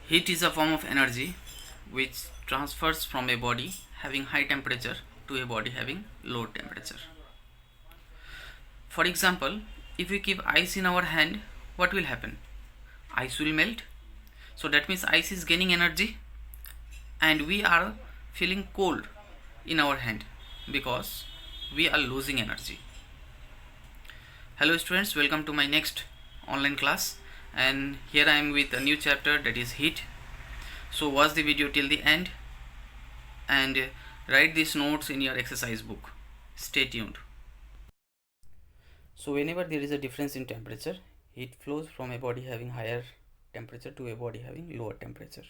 Heat is a form of energy which transfers from a body having high temperature to a body having low temperature. For example, if we keep ice in our hand, what will happen? Ice will melt. So that means ice is gaining energy and we are feeling cold in our hand because we are losing energy. Hello students, welcome to my next online class, and here I am with a new chapter, that is heat. So watch the video till the end and write these notes in your exercise book. Stay tuned. So whenever there is a difference in temperature, heat flows from a body having higher temperature to a body having lower temperature.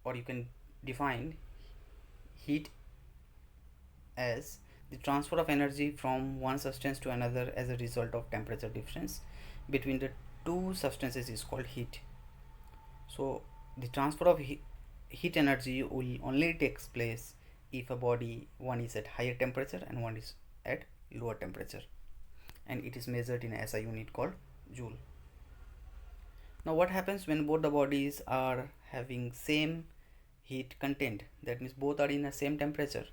Or you can define heat as the transfer of energy from one substance to another as a result of temperature difference between the two substances is called heat. So the transfer of heat energy will only takes place if a body, one is at higher temperature and one is at lower temperature, and it is measured in a SI unit called joule. Now what happens when both the bodies are having same heat content, that means both are in the same temperature?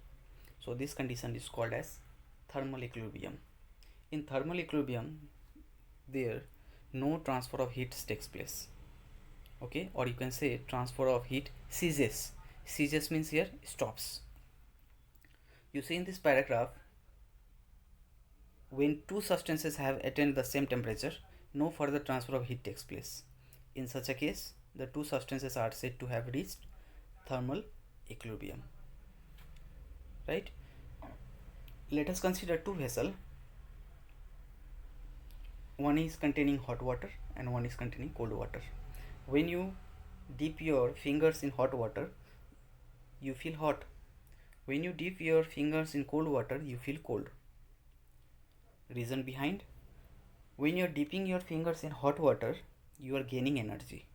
So this condition is called as thermal equilibrium. In thermal equilibrium, there no transfer of heat takes place. Okay, or you can say transfer of heat ceases. Ceases means here stops. You see in this paragraph, when two substances have attained the same temperature, no further transfer of heat takes place. In such a case, the two substances are said to have reached thermal equilibrium. Right? Let us consider two vessels. One is containing hot water and one is containing cold water. When you dip your fingers in hot water, you feel hot. When you dip your fingers in cold water, you feel cold. Reason behind? When you are dipping your fingers in hot water, you are gaining energy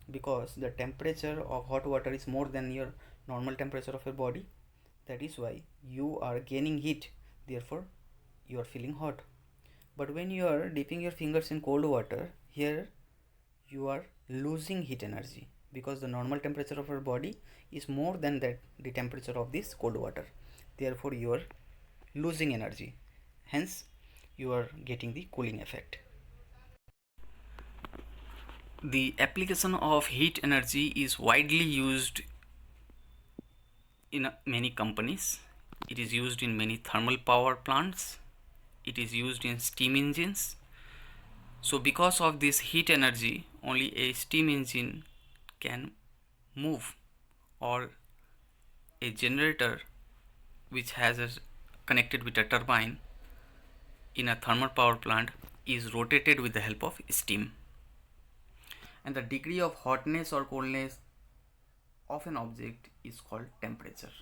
because the temperature of hot water is more than your normal temperature of your body. That is why you are gaining heat, therefore you are feeling hot. But when you are dipping your fingers in cold water, here you are losing heat energy because the normal temperature of your body is more than that the temperature of this cold water. Therefore you are losing energy, hence you are getting the cooling effect. The application of heat energy is widely used in many companies. It is used in many thermal power plants. It is used in steam engines. So because of this heat energy, only a steam engine can move, or a generator which has a connected with a turbine in a thermal power plant is rotated with the help of steam. And the degree of hotness or coldness of an object is called temperature.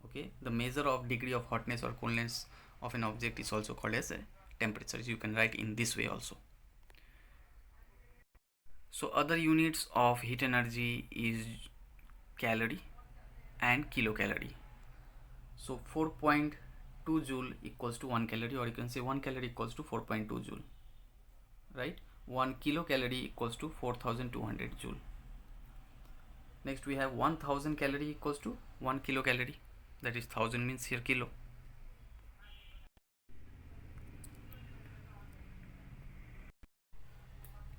Okay, the measure of degree of hotness or coldness of an object is also called as a temperature. You can write in this way also. So other units of heat energy is calorie and kilocalorie. So 4.2 joule equals to 1 calorie, or you can say 1 calorie equals to 4.2 joule, right? 1 kilocalorie equals to 4200 joule. Next we have 1000 calorie equals to 1 kilocalorie, that is 1000 means here kilo.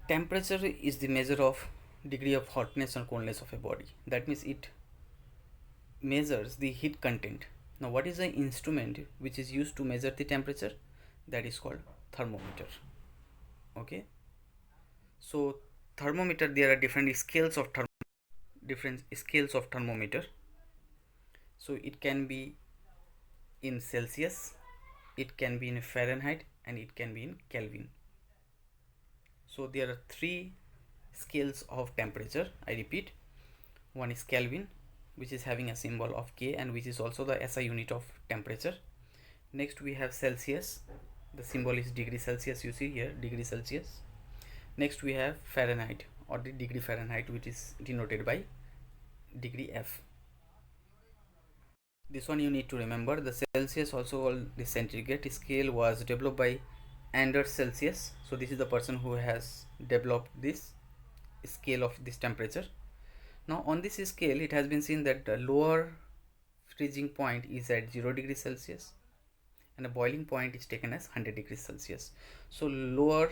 Temperature is the measure of degree of hotness or coldness of a body. That means it measures the heat content. Now what is the instrument which is used to measure the temperature? That is called thermometer. Okay, so thermometer, there are different scales of thermometer. So it can be in Celsius, it can be in Fahrenheit, and it can be in Kelvin. So there are three scales of temperature. I repeat, one is Kelvin, which is having a symbol of K and which is also the SI unit of temperature. Next we have Celsius, the symbol is degree Celsius, you see here degree Celsius. Next we have Fahrenheit, or the degree Fahrenheit, which is denoted by degree F. This one you need to remember. The Celsius, also called the centigrade scale, was developed by Anders Celsius. So this is the person who has developed this scale of this temperature. Now on this scale it has been seen that the lower freezing point is at 0 degrees Celsius and the boiling point is taken as 100 degrees Celsius. So lower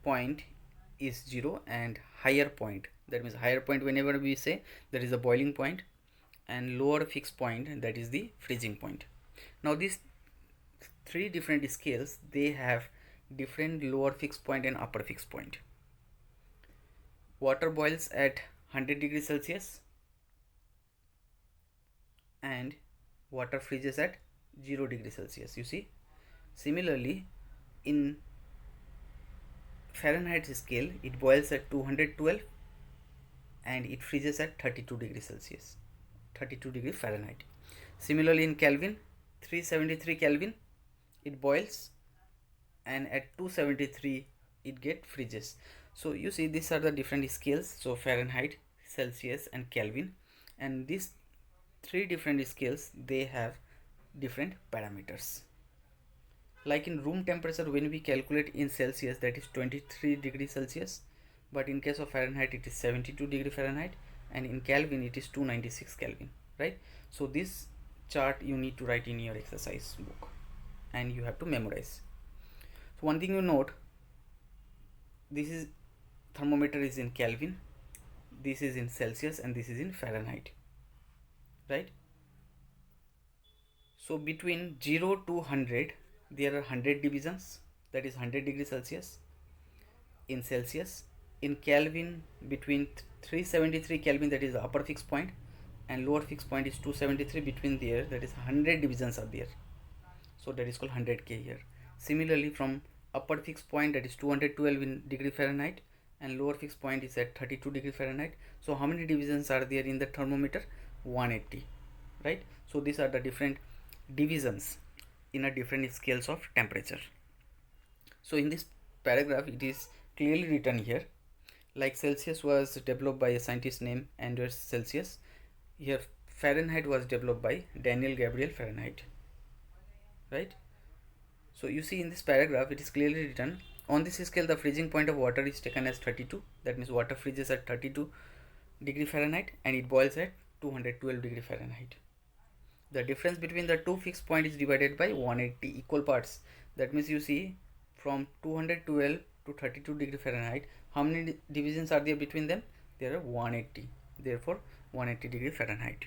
point is 0 and higher point, that means higher point whenever we say that is the boiling point, and lower fixed point, that is the freezing point. Now these three different scales, they have different lower fixed point and upper fixed point. Water boils at 100 degrees Celsius and water freezes at 0 degrees Celsius. You see, similarly in Fahrenheit scale it boils at 212 and it freezes at 32 degrees Celsius, 32 degrees Fahrenheit. Similarly in Kelvin, 373 Kelvin it boils and at 273 it get freezes. So you see these are the different scales, so Fahrenheit, Celsius and Kelvin, and these three different scales, they have different parameters. Like in room temperature, when we calculate in Celsius, that is 23 degrees Celsius, but in case of Fahrenheit it is 72 degree Fahrenheit, and in Kelvin it is 296 Kelvin, right? So this chart you need to write in your exercise book and you have to memorize. So one thing you note, this is thermometer is in Kelvin, this is in Celsius and this is in Fahrenheit, right? So between 0 to 100 there are 100 divisions, that is 100 degrees Celsius in Celsius. In Kelvin, between 373 Kelvin, that is the upper fixed point, and lower fixed point is 273, between there, that is 100 divisions are there, so that is called 100K here. Similarly from upper fixed point, that is 212 in degree Fahrenheit, and lower fixed point is at 32 degree Fahrenheit. So how many divisions are there in the thermometer? 180, right? So these are the different divisions in a different scales of temperature. So in this paragraph it is clearly written here, like Celsius was developed by a scientist named Anders Celsius. Here Fahrenheit was developed by Daniel Gabriel Fahrenheit, right? So you see in this paragraph it is clearly written, on this scale the freezing point of water is taken as 32, that means water freezes at 32 degree Fahrenheit and it boils at 212 degree Fahrenheit. The difference between the two fixed point is divided by 180 equal parts. That means you see from 212 to 32 degree Fahrenheit, how many divisions are there between them? There are 180, therefore 180 degree Fahrenheit.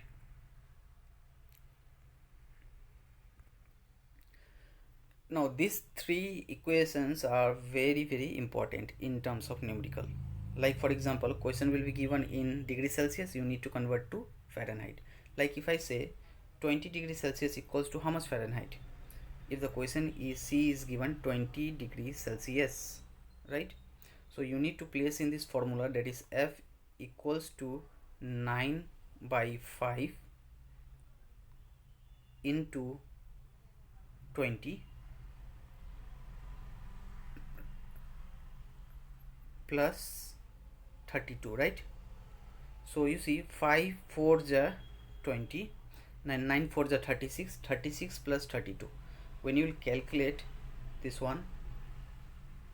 Now these three equations are very important in terms of numerical. Like for example, question will be given in degree Celsius, you need to convert to Fahrenheit. Like if I say 20 degrees Celsius equals to how much Fahrenheit? If the question is C is given 20 degrees Celsius, right? So you need to place in this formula, that is F equals to 9 by 5 into 20 plus 32, right? So you see 5 4 ja 20, 9 4 ja 36, 36 plus 32. When you will calculate this one,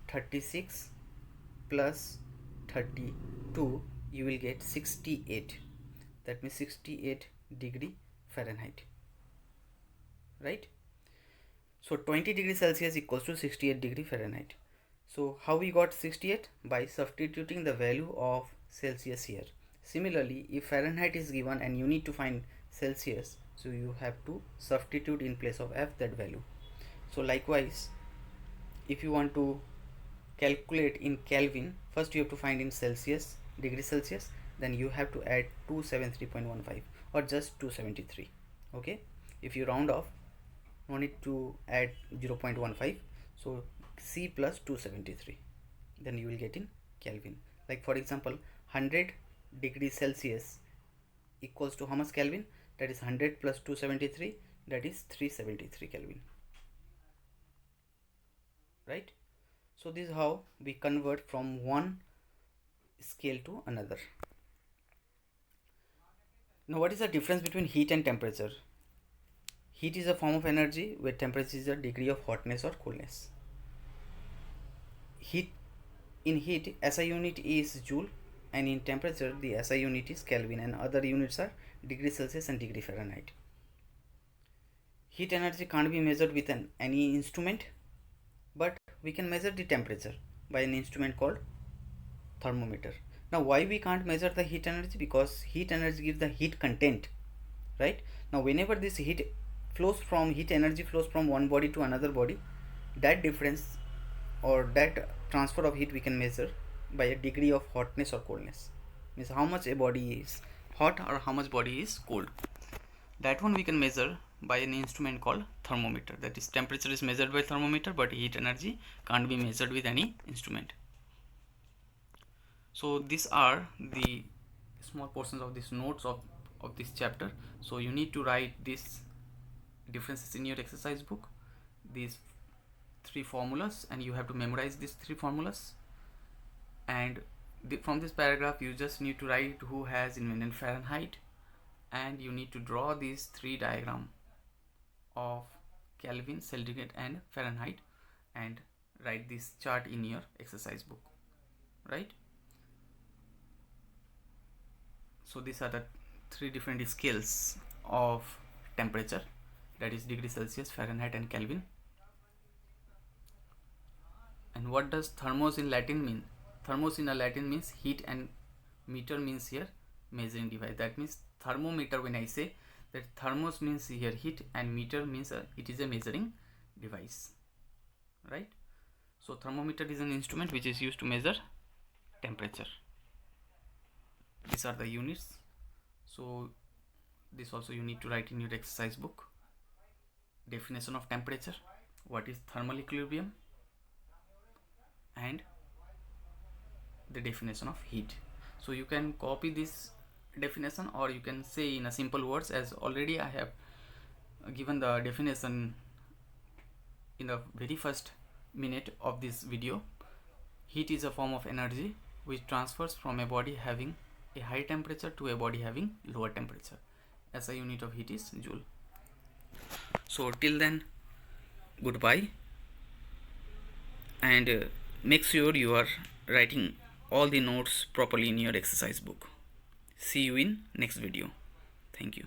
36 plus 32, you will get 68. That means 68 degree Fahrenheit, right? So 20 degrees Celsius equals to 68 degree Fahrenheit. So how we got 68? By substituting the value of Celsius here. Similarly, if Fahrenheit is given and you need to find Celsius, so you have to substitute in place of F that value. So likewise, if you want to calculate in Kelvin, first you have to find in Celsius, degree Celsius, then you have to add 273.15 or just 273. Okay, if you round off, no need to add 0.15, so C plus 273, then you will get in Kelvin. Like for example, 100 degrees Celsius equals to how much Kelvin? That is 100 plus 273, that is 373 Kelvin, right? So this is how we convert from one scale to another. Now what is the difference between heat and temperature? Heat is a form of energy where temperature is a degree of hotness or coolness. Heat in heat SI unit is joule, and in temperature the SI unit is Kelvin, and other units are degree Celsius and degree Fahrenheit. Heat energy can't be measured with any instrument, but we can measure the temperature by an instrument called thermometer. Now why we can't measure the heat energy? Because heat energy gives the heat content, right? Now whenever this heat energy flows from one body to another body, that difference or that transfer of heat we can measure by a degree of hotness or coldness. Means how much a body is hot or how much body is cold. That one we can measure by an instrument called thermometer. That is, temperature is measured by thermometer, but heat energy can't be measured with any instrument. So these are the small portions of these notes of this chapter. So you need to write these differences in your exercise book, these 3 formulas, and you have to memorize these 3 formulas. And from this paragraph you just need to write who has invented Fahrenheit, and you need to draw these 3 diagrams of Kelvin, centigrade and Fahrenheit, and write this chart in your exercise book, right? So these are the 3 different scales of temperature, that is degree Celsius, Fahrenheit and Kelvin. And what does thermos in Latin mean? Thermos in Latin means heat, and meter means here measuring device. That means thermometer, when I say that, thermos means here heat and meter means it is a measuring device, right? So thermometer is an instrument which is used to measure temperature. These are the units. So this also you need to write in your exercise book. Definition of temperature, what is thermal equilibrium, and the definition of heat. So you can copy this definition, or you can say in a simple words, as already I have given the definition in the very first minute of this video. Heat is a form of energy which transfers from a body having a high temperature to a body having lower temperature. SI unit of heat is joule. So till then, goodbye, and make sure you are writing all the notes properly in your exercise book. See you in next video. Thank you.